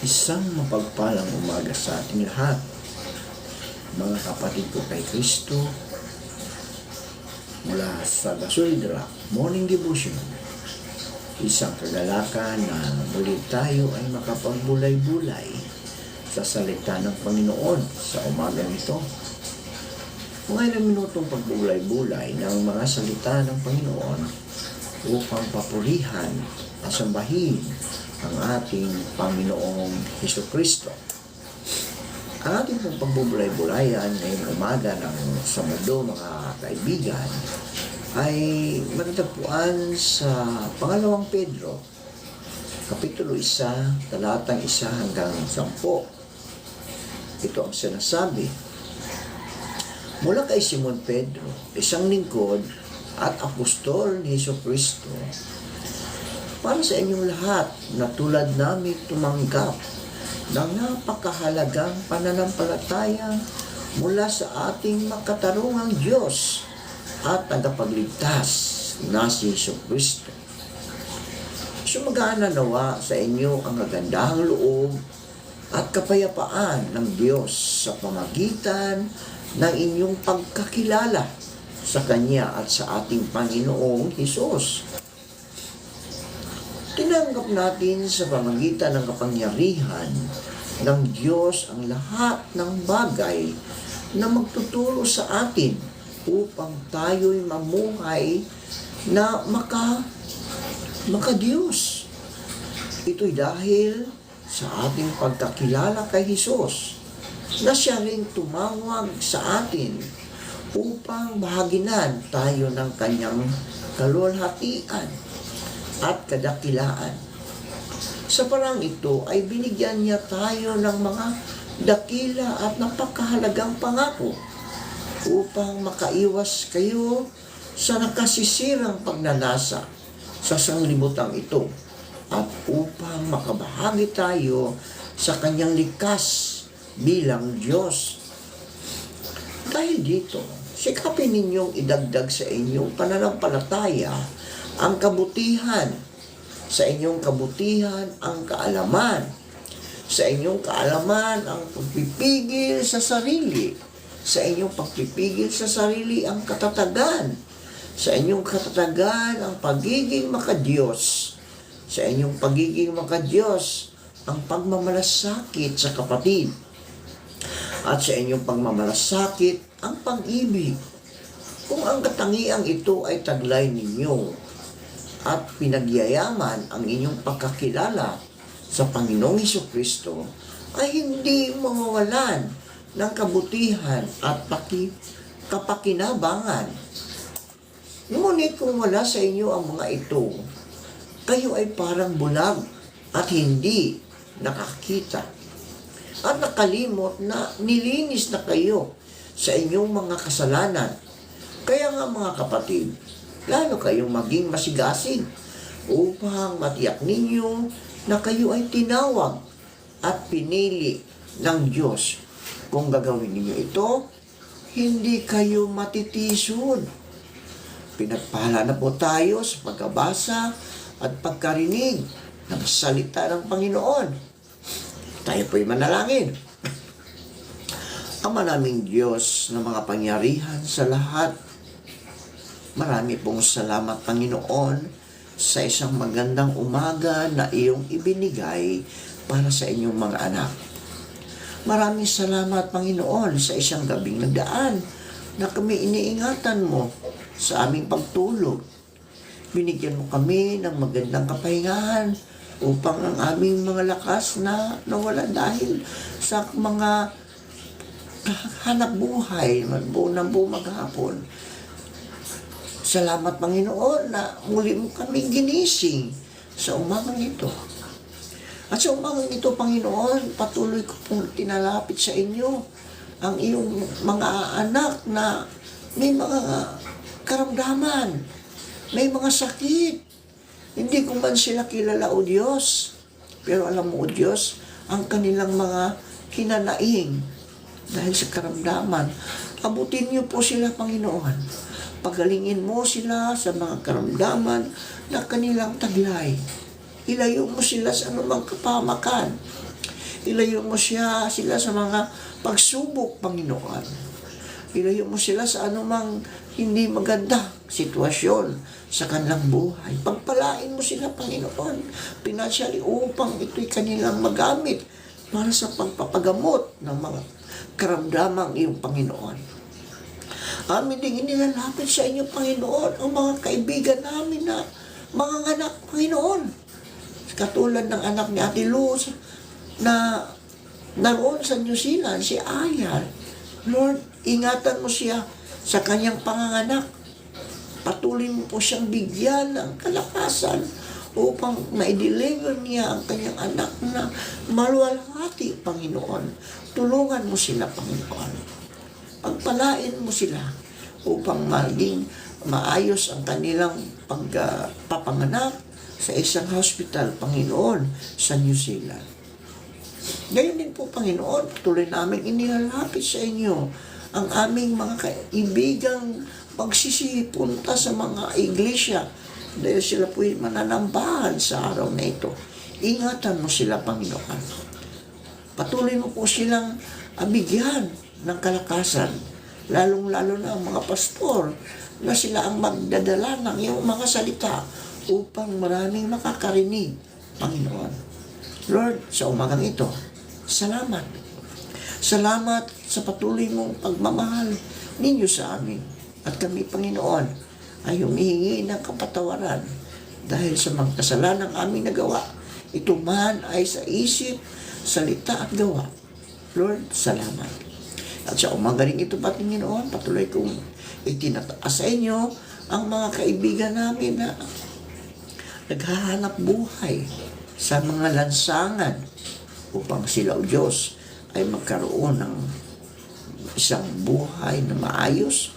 Isang mapagpalang umaga sa ating lahat, mga kapatid ko kay Kristo, mula sa Gasolidra Morning Devotion. Isang kagalakan na muli tayo ay makapagbulay-bulay sa salita ng Panginoon sa umaga nito. Mga ilang minutong pagbulay-bulay ng mga salita ng Panginoon upang papurihan at sambahin ang ating Panginoong Hesukristo. Ang ating pong pagbubulay-bulayan ngayong umaga ng Sabado, mga kaibigan, ay matatagpuan sa pangalawang Pedro, Kapitulo 1, talatang 1 hanggang 10. Ito ang sinasabi: mula kay Simon Pedro, isang lingkod at apostol ni Hesukristo, para sa inyong lahat na tulad namin tumanggap ng napakahalagang pananampalataya mula sa ating makatarungang Diyos at tagapagligtas na si Hesukristo. Sumagana nawa sa inyo ang kagandahang loob at kapayapaan ng Diyos sa pamagitan ng inyong pagkakilala sa Kanya at sa ating Panginoong Hesus. Tinanggap natin sa pamagitan ng kapangyarihan ng Diyos ang lahat ng bagay na magtuturo sa atin upang tayo'y mamuhay na maka-Diyos. Ito'y dahil sa ating pagkakilala kay Hesus na siya ring tumawag sa atin upang bahaginan tayo ng kanyang kaluwalhatian at kadakilaan. Sa parang ito ay binigyan niya tayo ng mga dakila at napakahalagang pangako upang makaiwas kayo sa nakasisirang pagnanasa sa sanglibutang ito at upang makabahagi tayo sa kanyang likas bilang Diyos. Dahil dito, sikapin ninyong idagdag sa inyong pananampalataya ang kabutihan, sa inyong kabutihan ang kaalaman, sa inyong kaalaman ang pagpipigil sa sarili, sa inyong pagpipigil sa sarili ang katatagan, sa inyong katatagan ang pagiging makadiyos, sa inyong pagiging makadiyos ang pagmamalasakit sa kapatid, at sa inyong pagmamalasakit ang pag-ibig. Kung ang katangiang ito ay taglay ninyo at pinagyayaman ang inyong pagkakilala sa Panginoong Hesukristo, ay hindi mawawalan ng kabutihan at kapakinabangan. Ngunit kung wala sa inyo ang mga ito, kayo ay parang bulag at hindi nakakita at nakalimot na nilinis na kayo sa inyong mga kasalanan. Kaya nga mga kapatid, lalo kayong maging masigasig upang matiyak ninyo na kayo ay tinawag at pinili ng Diyos. Kung gagawin ninyo ito, hindi kayo matitisod. Pinagpala na po tayo sa pagkabasa at pagkarinig ng salita ng Panginoon. Tayo po'y manalangin. Ama naming Diyos na mga pangyarihan sa lahat, marami pong salamat, Panginoon, sa isang magandang umaga na iyong ibinigay para sa inyong mga anak. Maraming salamat, Panginoon, sa isang gabing nagdaan na kami iniingatan mo sa aming pagtulog. Binigyan mo kami ng magandang kapahingahan upang ang aming mga lakas na nawala dahil sa mga hanap buhay, magbuo ng buo maghapon. Salamat, Panginoon, na muli mo kami ginising sa umagang ito. At sa umagang ito, Panginoon, patuloy ko pong tinalapit sa inyo ang iyong mga anak na may mga karamdaman, may mga sakit. Hindi ko man sila kilala, O Diyos. Pero alam mo, O Diyos, ang kanilang mga kinanaing dahil sa karamdaman. Abutin niyo po sila, Panginoon. Pagalingin mo sila sa mga karamdaman na kanilang taglay. Ilayo mo sila sa anumang kapamakan. Ilayo mo sila sa mga pagsubok, Panginoon. Ilayo mo sila sa anumang hindi maganda sitwasyon sa kanilang buhay. Pagpalain mo sila, Panginoon, financially upang ito'y kanilang magamit para sa pagpapagamot ng mga karamdamang iyong Panginoon. Amin ding inilalapit sa inyo, Panginoon, ang mga kaibigan namin na mga anak, Panginoon. Katulad ng anak ni Ate Luz na naroon sa New Zealand, si Aya. Lord, ingatan mo siya sa kanyang panganganak. Patuloy mo po siyang bigyan ng kalakasan upang ma-deliver niya ang kanyang anak na maluwalhati, Panginoon. Tulungan mo sila, Panginoon. Pagpalain mo sila upang maging maayos ang kanilang pagpapanganak sa isang hospital, Panginoon, sa New Zealand. Ngayon din po, Panginoon, patuloy namin inilalapit sa inyo ang aming mga kaibigang pagsisipunta sa mga iglesia dahil sila po'y mananambahan sa araw na ito. Ingatan mo sila, Panginoon. Patuloy mo po silang bigyan ng kalakasan, lalong-lalo na ang mga pastor na sila ang magdadala ng iyong mga salita upang maraming makakarinig, Panginoon. Lord, sa umagang ito, salamat. Salamat sa patuloy mong pagmamahal ninyo sa amin. At kami, Panginoon, ay humihingi ng kapatawaran dahil sa mga kasalanang aming nagawa. Ito man ay sa isip, salita at gawa. Lord, salamat. At sa umaga rin ito, Panginoon, patuloy kong itinataas sa inyo ang mga kaibigan namin na naghahanap buhay sa mga lansangan upang sila, O Diyos, ay magkaroon ng isang buhay na maayos,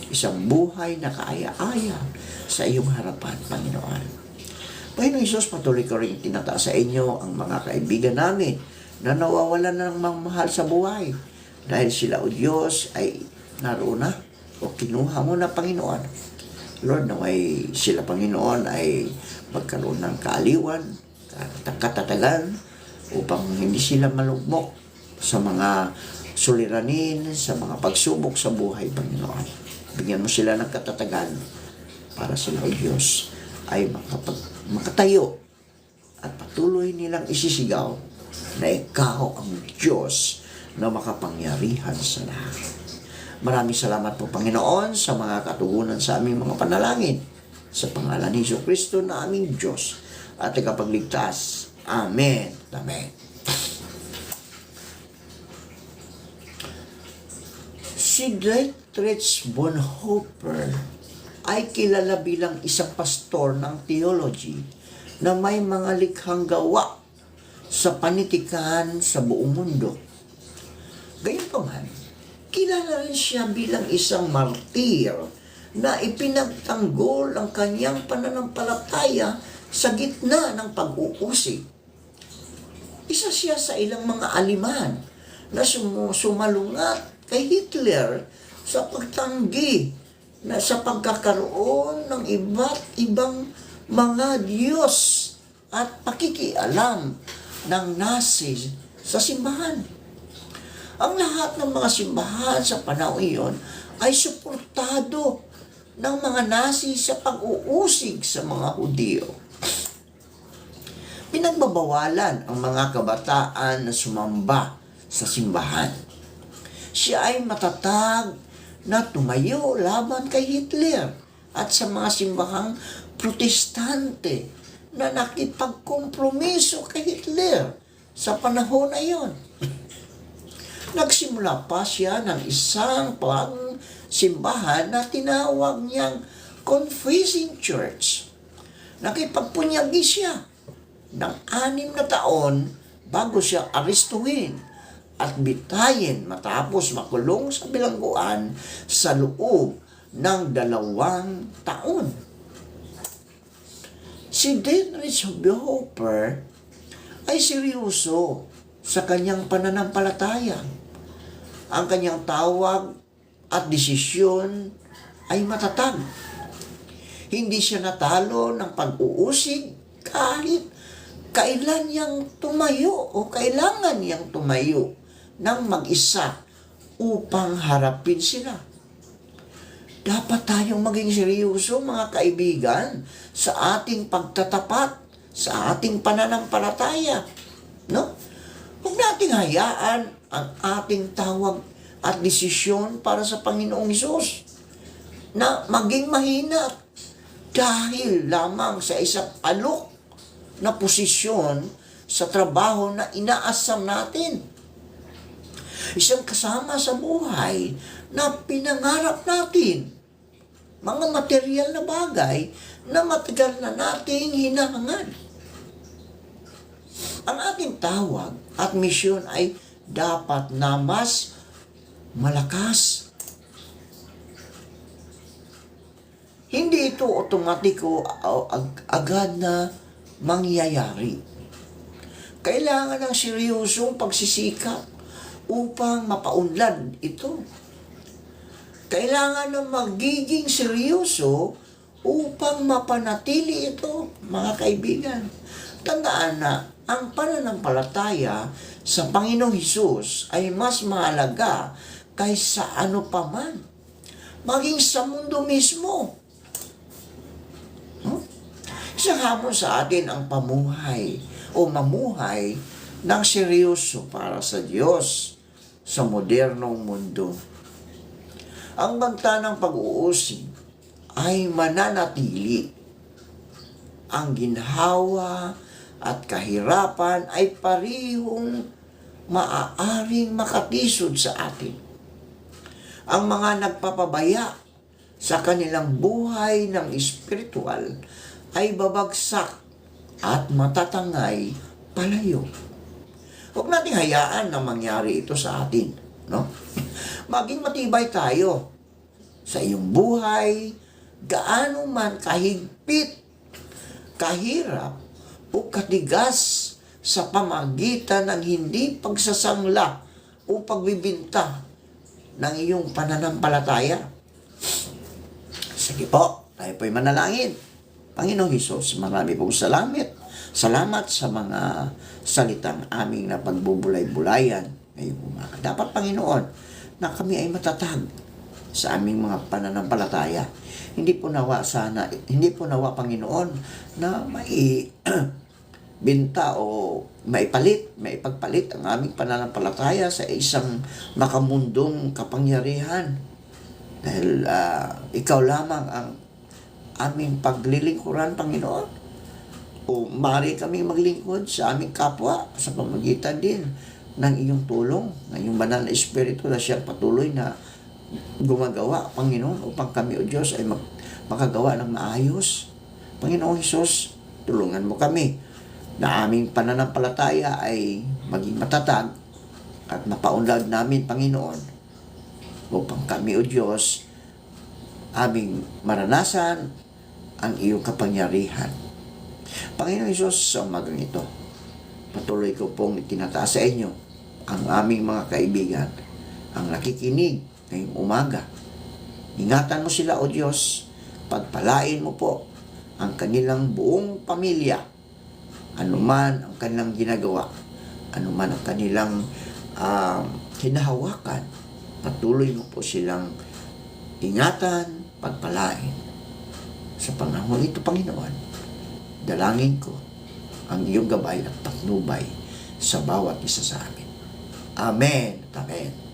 isang buhay na kaaya-aya sa iyong harapan, Panginoon. Panginoon Isus, patuloy ko rin itinataas sa inyo ang mga kaibigan namin na nawawalan ng mga mahal sa buhay dahil sila, O Diyos, ay naroon na o kinuha mo na, Panginoon. Lord, naway sila, Panginoon, ay magkaroon ng kaaliwan, katatagan, upang hindi sila malugmok sa mga suliranin, sa mga pagsubok sa buhay, Panginoon. Bigyan mo sila ng katatagan para sila, O Diyos, ay makatayo at patuloy nilang isisigaw na Ikaw ang Diyos na makapangyarihan sa lahat. Maraming salamat po, Panginoon, sa mga katugunan sa aming mga panalangin. Sa pangalan ni Jesucristo na aming Diyos at ikapagligtas. Amen. Amen. Si Dietrich Bonhoeffer ay kilala bilang isang pastor ng theology na may mga likhang gawa sa panitikan sa buong mundo. Gayunpaman, kilala rin siya bilang isang martir na ipinagtanggol ang kanyang pananampalataya sa gitna ng pag-uusig. Isa siya sa ilang mga aliman na sumalungat kay Hitler sa pagtanggi na sa pagkakaroon ng iba't ibang mga Diyos at pakikialam ng Nazi sa simbahan. Ang lahat ng mga simbahan sa panahon iyon ay suportado ng mga Nazi sa pag-uusig sa mga Hudyo. Pinagbabawalan ang mga kabataan na sumamba sa simbahan. Siya ay matatag na tumayo laban kay Hitler at sa mga simbahang protestante na nakipagkompromiso kay Hitler sa panahon na iyon. Nagsimula pa siya ng isang simbahan na tinawag niyang Confessing Church. Nakipagpunyagi siya ng 6 na taon bago siya arestuhin at bitayin matapos makulong sa bilangguan sa loob ng 2 taon. Si Dietrich Bonhoeffer ay seryoso sa kanyang pananampalataya. Ang kanyang tawag at desisyon ay matatag. Hindi siya natalo ng pag-uusig kahit kailan niyang tumayo o kailangan niyang tumayo ng mag-isa upang harapin sila. Dapat tayong maging seryoso, mga kaibigan, sa ating pagtatapat, sa ating pananampalataya. No? Huwag nating hayaan ang ating tawag at desisyon para sa Panginoong Hesus na maging mahina dahil lamang sa isang alok na posisyon sa trabaho na inaasam natin. Isang kasama sa buhay na pinangarap natin. Mga material na bagay na matagal na nating hinahangad. Ang ating tawag at misyon ay dapat na mas malakas. Hindi ito otomatiko o agad na mangyayari. Kailangan ng seryosong pagsisikap upang mapaunlad ito. Kailangan ng magiging seryoso upang mapanatili ito, mga kaibigan. Tandaan na ang pananampalataya sa Panginoong Hesus ay mas mahalaga kaysa ano paman, maging sa mundo mismo. Isang hamon sa atin ang pamuhay o mamuhay ng seryoso para sa Diyos sa modernong mundo. Ang banta ng pag-uusig ay mananatili. Ang ginhawa at kahirapan ay parihong maaaring makatisod sa atin. Ang mga nagpapabaya sa kanilang buhay ng espiritual ay babagsak at matatangay palayo. Huwag nating hayaan na mangyari ito sa atin, no? Maging matibay tayo sa iyong buhay, gaano man kahigpit, kahirap, o katigas sa pamagitan ng hindi pagsasangla o pagbibinta ng iyong pananampalataya. Sige po, tayo po'y manalangin. Panginoong Hesus, marami pong salamat. Salamat sa mga salitang aming na pagbubulay-bulayan ngayong umaga. Dapat, Panginoon, na kami ay matatag sa aming mga pananampalataya. Hindi po nawa, Panginoon, na may binta o maipagpalit ang aming pananampalataya sa isang makamundong kapangyarihan. Dahil ikaw lamang ang aming paglilingkuran, Panginoon. O maaari kami maglingkod sa aming kapwa sa pamagitan din ng iyong tulong, ng iyong banal na Espiritu na siyang patuloy na gumagawa, Panginoon, upang kami, O Diyos, ay makagawa ng maayos. Panginoong Hesus, tulungan mo kami na aming pananampalataya ay maging matatag at mapaunlad namin, Panginoon, upang kami, O Diyos, aming maranasan ang iyong kapangyarihan. Panginoon Hesus, sa umagang ito, patuloy ko pong itinataas sa inyo ang aming mga kaibigan, ang nakikinig ngayong umaga. Ingatan mo sila, O Diyos, pagpalain mo po ang kanilang buong pamilya, anuman ang kanilang ginagawa, anuman ang kanilang hinahawakan, patuloy mo po silang ingatan, pagpalain. Sa panahon ito, Panginoon, dalangin ko ang iyong gabay at patnubay sa bawat isa sa amin. Amen. Amen.